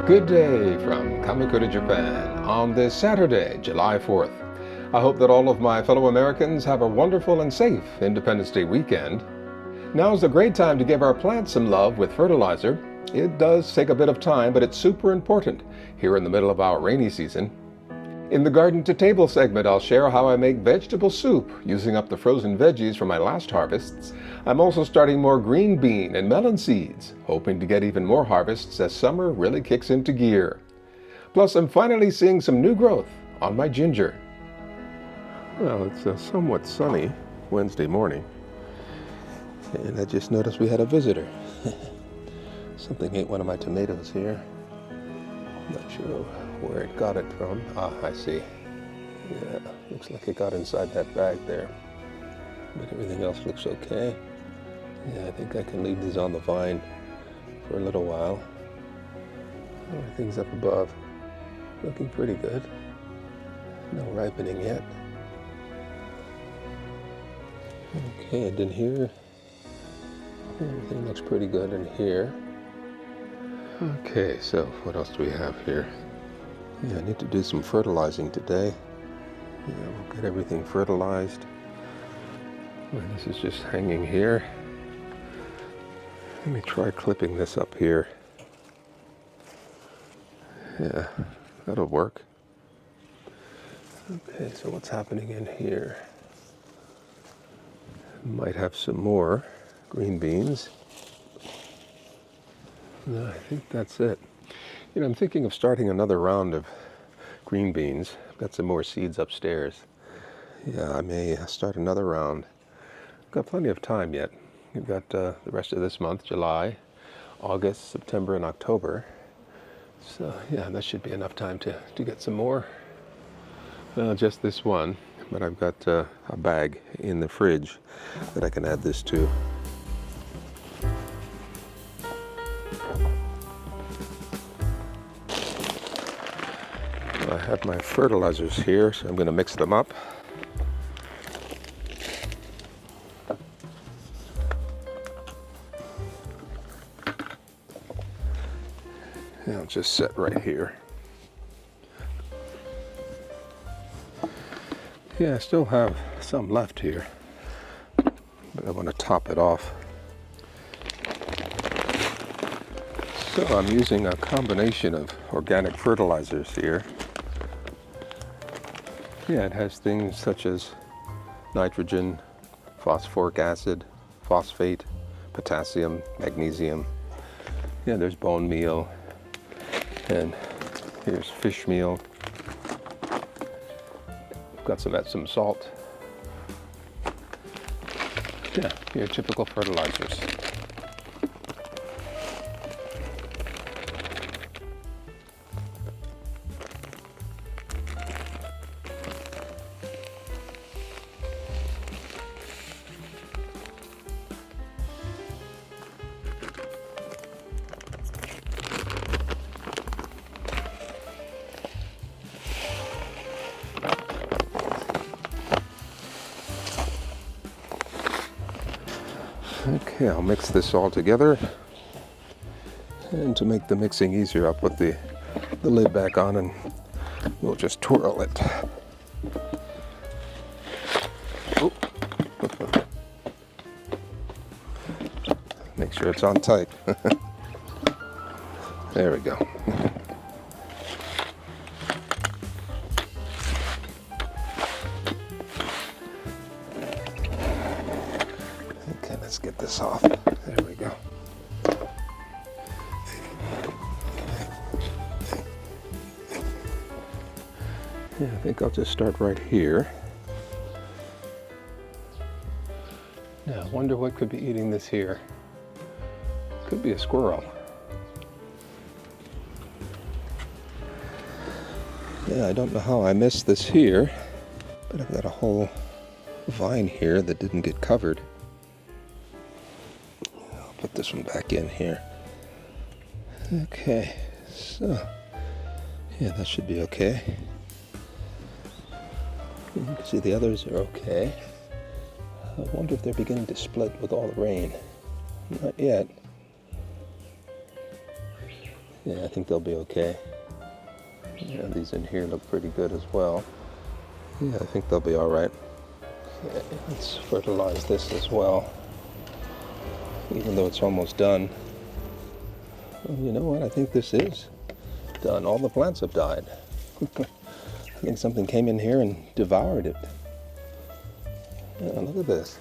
Good day from Kamakura, Japan on this Saturday, July 4th. I hope that all of my fellow Americans have a wonderful and safe Independence Day weekend. Now's a great time to give our plants some love with fertilizer. It does take a bit of time, but it's super important here in the middle of our rainy season. In the Garden to Table segment, I'll share how I make vegetable soup using up the frozen veggies from my last harvests. I'm also starting more green bean and melon seeds, hoping to get even more harvests as summer really kicks into gear. Plus, I'm finally seeing some new growth on my ginger. Well, it's a somewhat sunny Wednesday morning, and I just noticed we had a visitor. Something ate one of my tomatoes here. Not sure where it got it from. Ah, I see. Yeah, looks like it got inside that bag there. But everything else looks okay. Yeah, I think I can leave these on the vine for a little while. Everything's up above. Looking pretty good. No ripening yet. Okay, and in here, everything looks pretty good in here. Okay, so what else do we have here? Yeah, I need to do some fertilizing today. Yeah, we'll get everything fertilized. Well, this is just hanging here. Let me try clipping this up here. Yeah, that'll work. Okay, so what's happening in here? Might have some more green beans. No, I think that's it. You know, I'm thinking of starting another round of green beans. I've got some more seeds upstairs. Yeah, I may start another round. I've got plenty of time yet. We've got the rest of this month, July, August, September, and October. So, yeah, that should be enough time to get some more. Just this one, but I've got a bag in the fridge that I can add this to. I have my fertilizers here, so I'm going to mix them up. And I'll just set right here. Yeah, I still have some left here, but I want to top it off. So I'm using a combination of organic fertilizers here. Yeah, it has things such as nitrogen, phosphoric acid, phosphate, potassium, magnesium. Yeah, there's bone meal, and here's fish meal. Got some salt. Yeah, your typical fertilizers. Okay, I'll mix this all together, and to make the mixing easier, I'll put the lid back on and we'll just twirl it. Oh. Make sure it's on tight. There we go. Let's get this off. There we go. Yeah, I think I'll just start right here. Now, I wonder what could be eating this here. Could be a squirrel. Yeah, I don't know how I missed this here, but I've got a whole vine here that didn't get covered. Put this one back in here. Okay, so yeah, that should be okay. You can see the others are okay. I wonder if they're beginning to split with all the rain. Not yet. Yeah, I think they'll be okay. Yeah, these in here look pretty good as well. Yeah, I think they'll be all right. Okay, let's fertilize this as well, even though it's almost done. Well, you know what? I think this is done. All the plants have died. I think something came in here and devoured it. Yeah, look at this.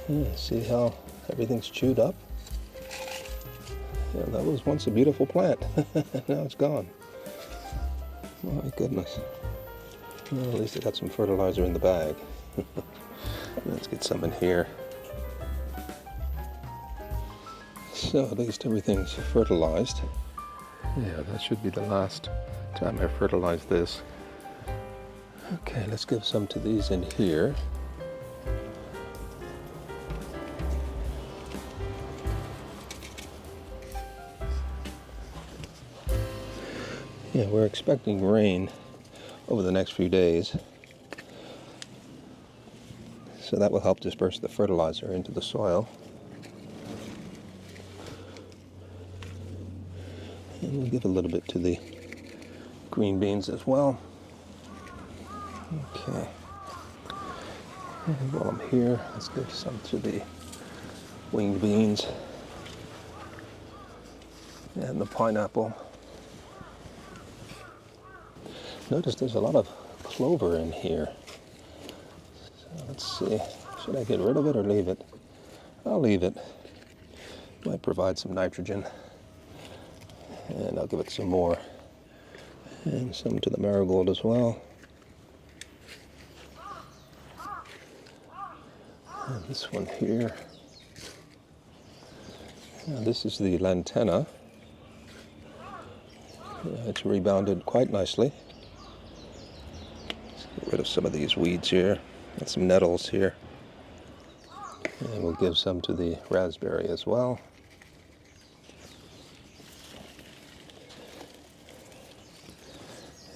Yeah, see how everything's chewed up? Yeah, that was once a beautiful plant. Now it's gone. My goodness. Well, at least I got some fertilizer in the bag. Let's get some in here. So at least everything's fertilized. Yeah, that should be the last time I fertilize this. Okay, let's give some to these in here. Yeah, we're expecting rain over the next few days. So that will help disperse the fertilizer into the soil. And we'll give a little bit to the green beans as well. Okay. And while I'm here, let's give some to the winged beans and the pineapple. Notice there's a lot of clover in here. So let's see, should I get rid of it or leave it? I'll leave it. Might provide some nitrogen. And I'll give it some more. And some to the marigold as well. And this one here. Now this is the lantana. It's rebounded quite nicely. Get rid of some of these weeds here and some nettles here. And we'll give some to the raspberry as well.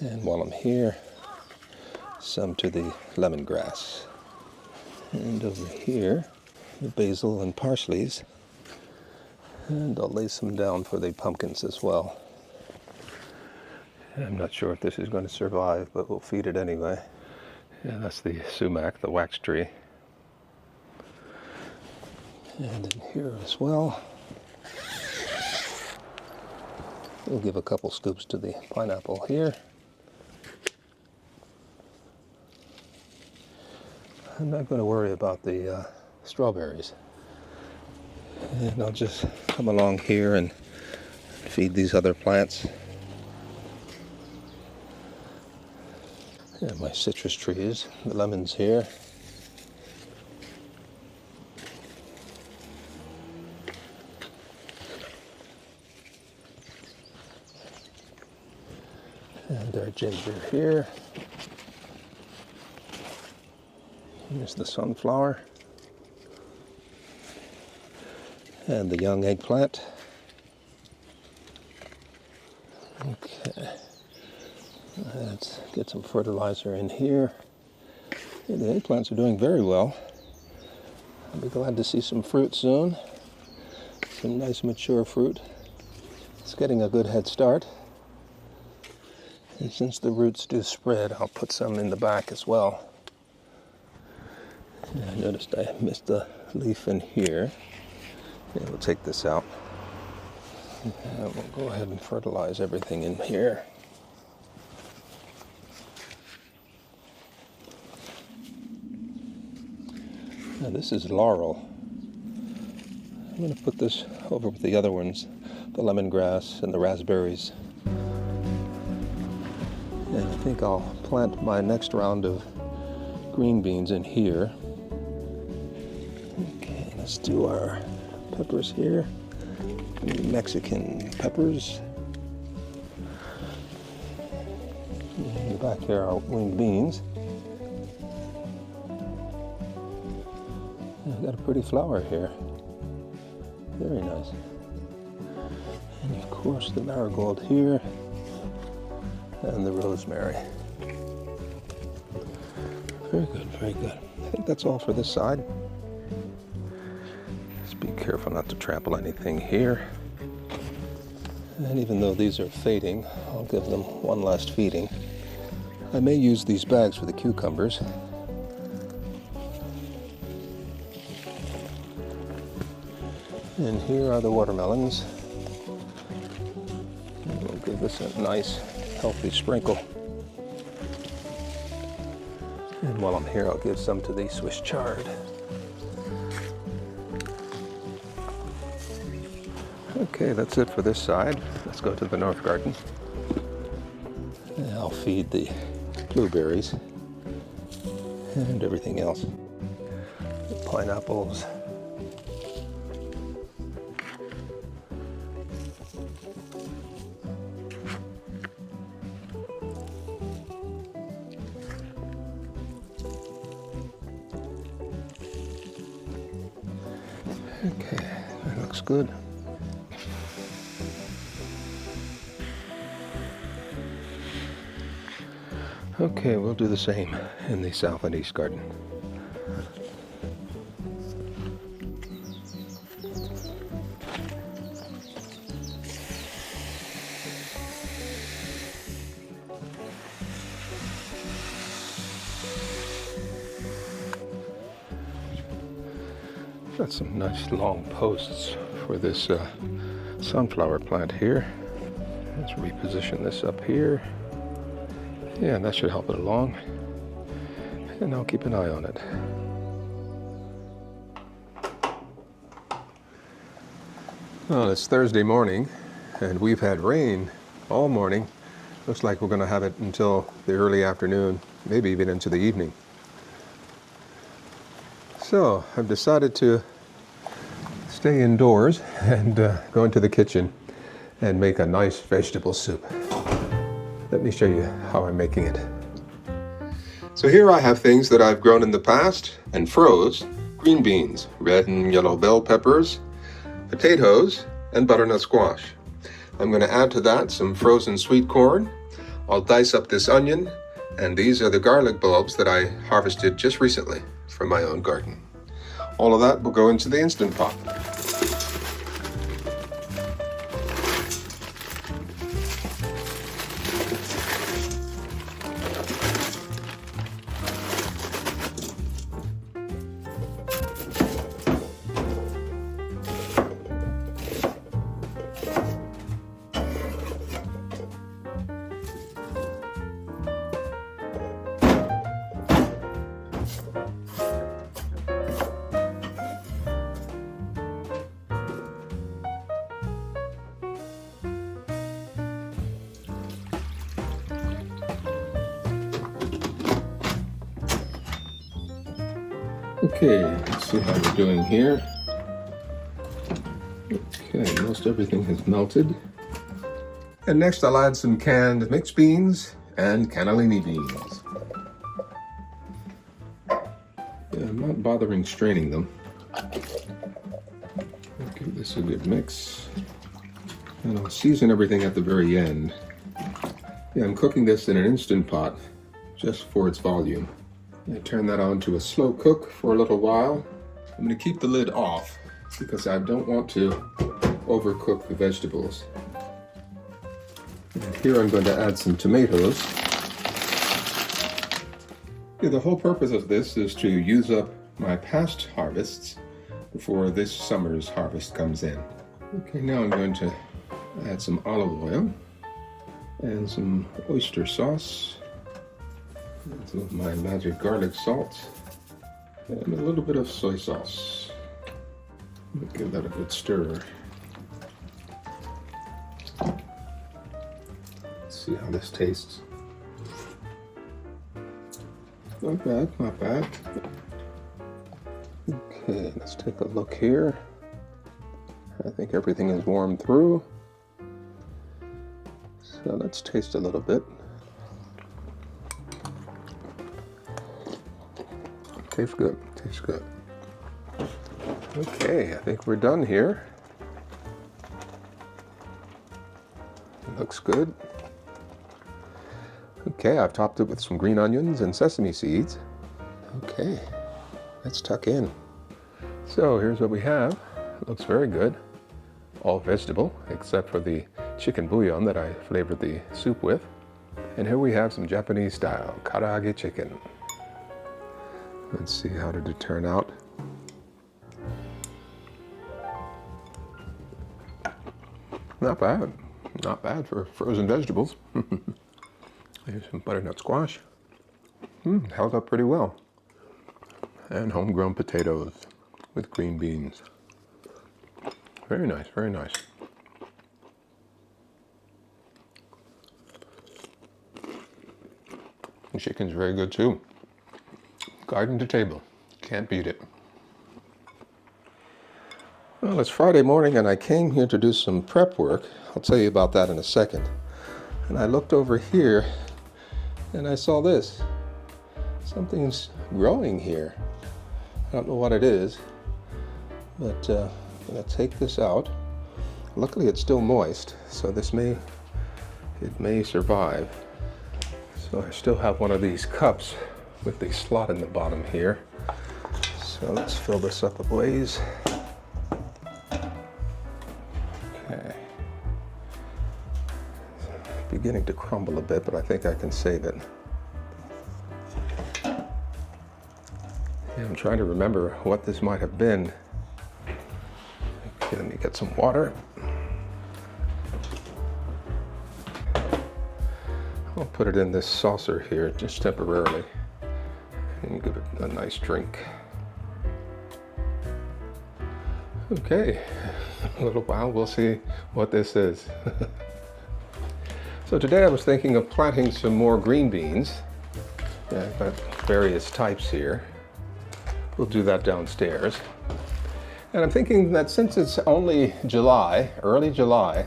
And while I'm here, some to the lemongrass. And over here, the basil and parsleys. And I'll lay some down for the pumpkins as well. I'm not sure if this is going to survive, but we'll feed it anyway. Yeah, that's the sumac, the wax tree. And in here as well, we'll give a couple scoops to the pineapple here. I'm not going to worry about the strawberries. And I'll just come along here and feed these other plants. And my citrus trees, the lemons here. And our ginger here. Here's the sunflower. And the young eggplant. Okay. Let's get some fertilizer in here. Yeah, the eggplants are doing very well. I'll be glad to see some fruit soon. Some nice mature fruit. It's getting a good head start. And since the roots do spread, I'll put some in the back as well. Yeah, I noticed I missed a leaf in here. Yeah, we'll take this out. And we'll go ahead and fertilize everything in here. Now this is laurel. I'm going to put this over with the other ones, the lemongrass and the raspberries. And I think I'll plant my next round of green beans in here. Okay, let's do our peppers here. Mexican peppers. In the back here are winged beans. I've got a pretty flower here. Very nice. And of course the marigold here. And the rosemary. Very good, very good. I think that's all for this side. Just be careful not to trample anything here. And even though these are fading, I'll give them one last feeding. I may use these bags for the cucumbers. And here are the watermelons. And we'll give this a nice, healthy sprinkle. And while I'm here, I'll give some to the Swiss chard. Okay, that's it for this side. Let's go to the north garden. And I'll feed the blueberries and everything else. The pineapples. Okay, that looks good. Okay, we'll do the same in the south and east garden. Got some nice long posts for this sunflower plant here. Let's reposition this up here. Yeah, that should help it along. And I'll keep an eye on it. Well, it's Thursday morning, and we've had rain all morning. Looks like we're going to have it until the early afternoon, maybe even into the evening. So I've decided to stay indoors and go into the kitchen and make a nice vegetable soup. Let me show you how I'm making it. So here I have things that I've grown in the past and froze: green beans, red and yellow bell peppers, potatoes, and butternut squash. I'm going to add to that some frozen sweet corn. I'll dice up this onion, and these are the garlic bulbs that I harvested just recently from my own garden. All of that will go into the Instant Pot. Okay, let's see how we're doing here. Okay, most everything has melted. And next I'll add some canned mixed beans and cannellini beans. Yeah, I'm not bothering straining them. I'll give this a good mix. And I'll season everything at the very end. Yeah, I'm cooking this in an Instant Pot just for its volume. I turn that on to a slow cook for a little while. I'm going to keep the lid off because I don't want to overcook the vegetables. And here I'm going to add some tomatoes. Yeah, the whole purpose of this is to use up my past harvests before this summer's harvest comes in. Okay, now I'm going to add some olive oil and some oyster sauce. And some of my magic garlic salt and a little bit of soy sauce. Give that a good stir. Let's see how this tastes. Not bad, not bad. Okay, let's take a look here. I think everything is warmed through. So let's taste a little bit. Tastes good, tastes good. Okay, I think we're done here. It looks good. Okay, I've topped it with some green onions and sesame seeds. Okay, let's tuck in. So here's what we have. It looks very good. All vegetable, except for the chicken bouillon that I flavored the soup with. And here we have some Japanese style karaage chicken. Let's see, how did it turn out? Not bad. Not bad for frozen vegetables. Here's some butternut squash. Held up pretty well. And homegrown potatoes with green beans. Very nice, very nice. The chicken's very good too. Garden to table. Can't beat it. Well, it's Friday morning and I came here to do some prep work. I'll tell you about that in a second. And I looked over here and I saw this. Something's growing here. I don't know what it is, but I'm going to take this out. Luckily it's still moist, so it may survive. So I still have one of these cups with the slot in the bottom here. So let's fill this up a blaze. Okay. It's beginning to crumble a bit, but I think I can save it. Yeah, I'm trying to remember what this might have been. Okay, let me get some water. I'll put it in this saucer here just temporarily and give it a nice drink. Okay, a little while we'll see what this is. So today I was thinking of planting some more green beans. Yeah, I've got various types here. We'll do that downstairs. And I'm thinking that since it's only July, early July,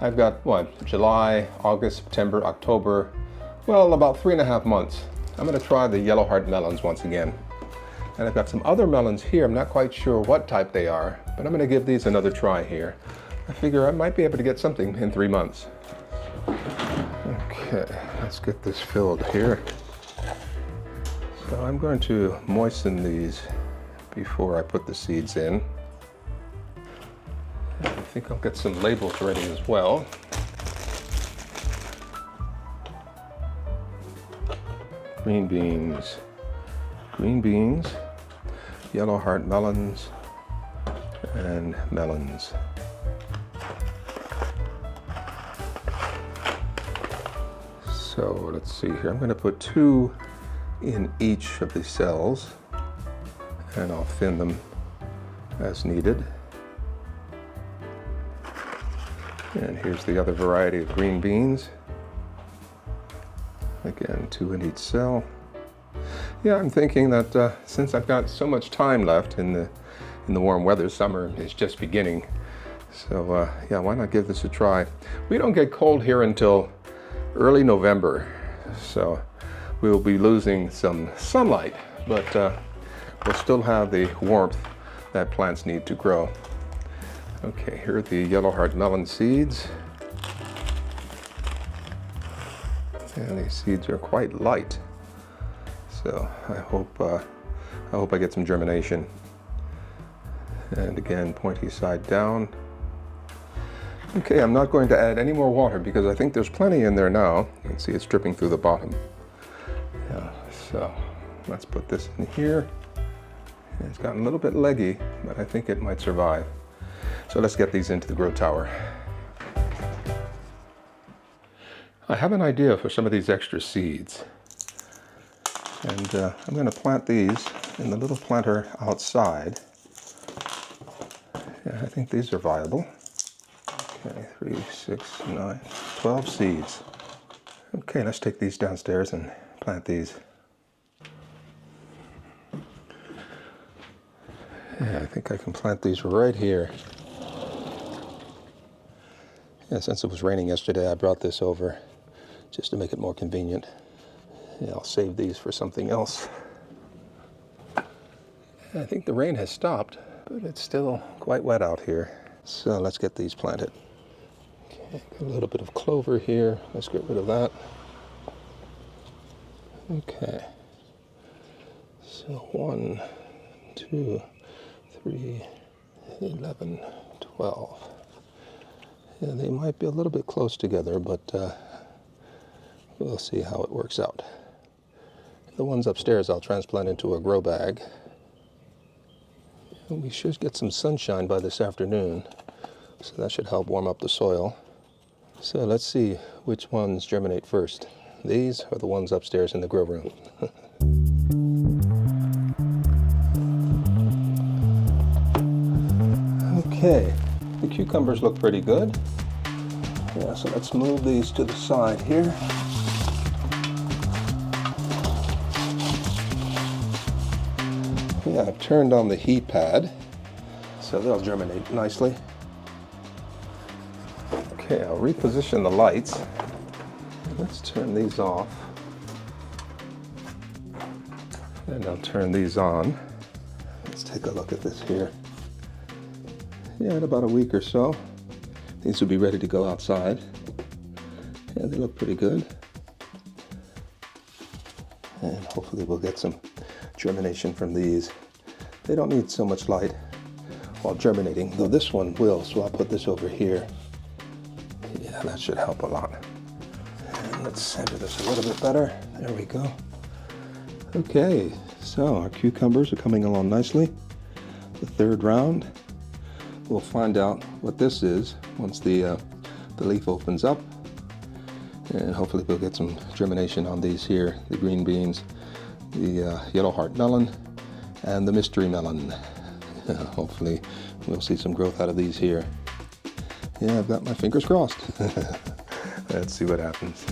I've got, what, July, August, September, October, well, about 3.5 months. I'm going to try the yellow heart melons once again. And I've got some other melons here. I'm not quite sure what type they are, but I'm going to give these another try here. I figure I might be able to get something in 3 months. Okay, let's get this filled here. So I'm going to moisten these before I put the seeds in. I think I'll get some labels ready as well. Green beans, yellow heart melons, and melons. So let's see here. I'm going to put 2 in each of the cells, and I'll thin them as needed. And here's the other variety of green beans. Again, 2 in each cell. Yeah, I'm thinking that since I've got so much time left in the warm weather, summer is just beginning. So yeah, why not give this a try? We don't get cold here until early November, so we'll be losing some sunlight, but we'll still have the warmth that plants need to grow. Okay, here are the yellow heart melon seeds. And these seeds are quite light. So I hope I get some germination. And again, pointy side down. Okay, I'm not going to add any more water because I think there's plenty in there now. You can see it's dripping through the bottom. Yeah, so let's put this in here. It's gotten a little bit leggy, but I think it might survive. So let's get these into the grow tower. I have an idea for some of these extra seeds. And I'm going to plant these in the little planter outside. Yeah, I think these are viable. Okay, 3, 6, 9, 12 seeds. Okay, let's take these downstairs and plant these. Yeah, I think I can plant these right here. Yeah, since it was raining yesterday, I brought this over just to make it more convenient. Yeah, I'll save these for something else. I think the rain has stopped, but it's still quite wet out here. So let's get these planted. Okay, got a little bit of clover here. Let's get rid of that. Okay. So 1, 2, 3, 11, 12. Yeah, they might be a little bit close together, but we'll see how it works out. The ones upstairs I'll transplant into a grow bag. And we should get some sunshine by this afternoon, so that should help warm up the soil. So let's see which ones germinate first. These are the ones upstairs in the grow room. Okay, the cucumbers look pretty good. Yeah, so let's move these to the side here. Yeah, I've turned on the heat pad, so they'll germinate nicely. Okay, I'll reposition the lights. Let's turn these off. And I'll turn these on. Let's take a look at this here. Yeah, in about a week or so, these will be ready to go outside. Yeah, they look pretty good. And hopefully we'll get some germination from these. They don't need so much light while germinating, though this one will, so I'll put this over here. Yeah, that should help a lot. And let's center this a little bit better. There we go. Okay, so our cucumbers are coming along nicely. The third round, we'll find out what this is once the leaf opens up. And hopefully we'll get some germination on these here, the green beans, the yellow heart melon, and the mystery melon. Hopefully we'll see some growth out of these here. Yeah, I've got my fingers crossed. Let's see what happens.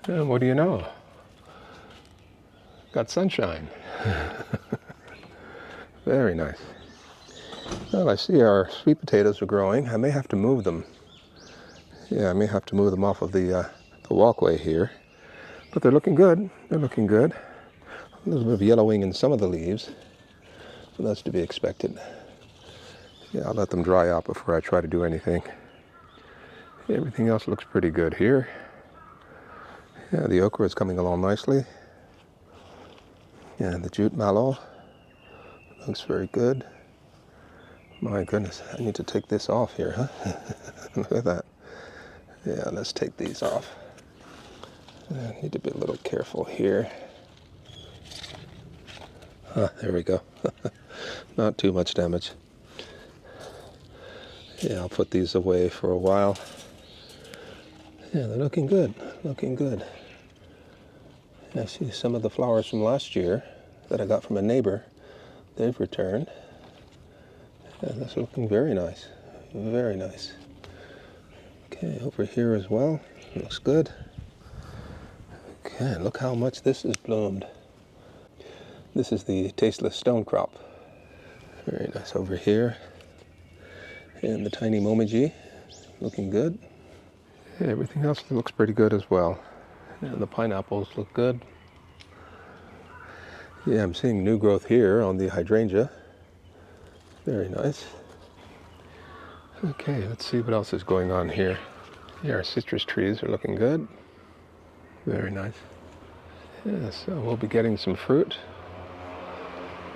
And what do you know? Got sunshine. Very nice. Well, I see our sweet potatoes are growing. I may have to move them. Yeah, I may have to move them off of the walkway here. But they're looking good. They're looking good. A little bit of yellowing in some of the leaves. So that's to be expected. Yeah, I'll let them dry out before I try to do anything. Everything else looks pretty good here. Yeah, the okra is coming along nicely. Yeah, the jute mallow looks very good. My goodness, I need to take this off here, huh? Look at that. Yeah, let's take these off. I need to be a little careful here. There we go. Not too much damage. Yeah, I'll put these away for a while. Yeah, they're looking good, looking good. I see some of the flowers from last year that I got from a neighbor. They've returned. Yeah, that's looking very nice, very nice. Okay, over here as well, looks good. Okay, look how much this has bloomed. This is the tasteless stone crop. Very nice over here. And the tiny momiji, looking good. Yeah, everything else looks pretty good as well. And the pineapples look good. Yeah, I'm seeing new growth here on the hydrangea. Very nice. Okay, let's see what else is going on here. Yeah, our citrus trees are looking good. Very nice. Yeah, so we'll be getting some fruit.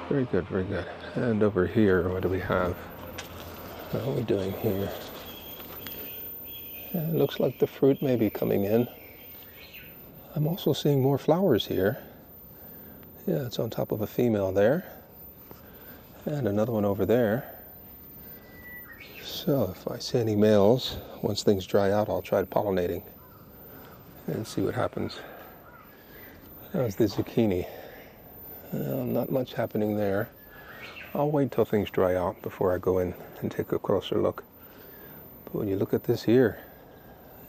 Very good, very good. And over here, what do we have? What are we doing here? Yeah, it looks like the fruit may be coming in. I'm also seeing more flowers here. Yeah, it's on top of a female there. And another one over there. So if I see any males, once things dry out, I'll try pollinating and see what happens. There's the zucchini. Not much happening there. I'll wait till things dry out before I go in and take a closer look. But when you look at this here,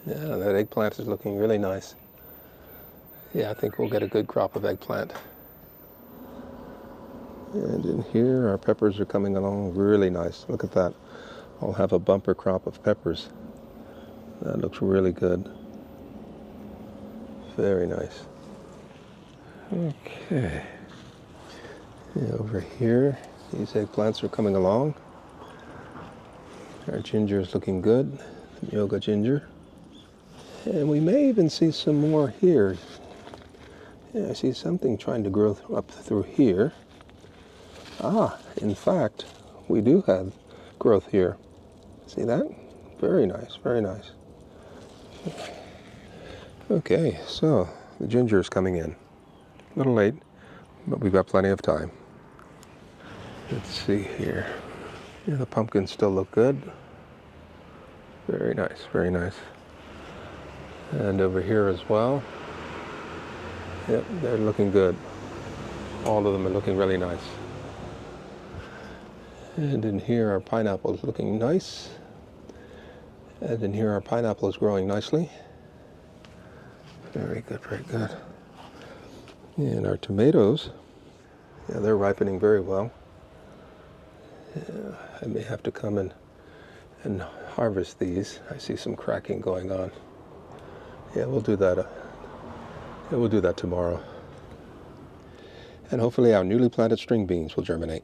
yeah, that eggplant is looking really nice. Yeah, I think we'll get a good crop of eggplant. And in here, our peppers are coming along really nice. Look at that. I'll have a bumper crop of peppers. That looks really good. Very nice. Okay. Yeah, over here, these eggplants are coming along. Our ginger is looking good. Yoga ginger. And we may even see some more here. Yeah, I see something trying to grow up through here. Ah, in fact, we do have growth here. See that? Very nice, very nice. Okay, so the ginger is coming in. A little late, but we've got plenty of time. Let's see here. Yeah, the pumpkins still look good. Very nice, very nice. And over here as well. Yep, they're looking good. All of them are looking really nice. And in here our pineapple is looking nice. And in here our pineapple is growing nicely. Very good, very good. And our tomatoes, yeah, they're ripening very well. Yeah, I may have to come and harvest these. I see some cracking going on. Yeah, we'll do that. Yeah, we'll do that tomorrow. And hopefully our newly planted string beans will germinate.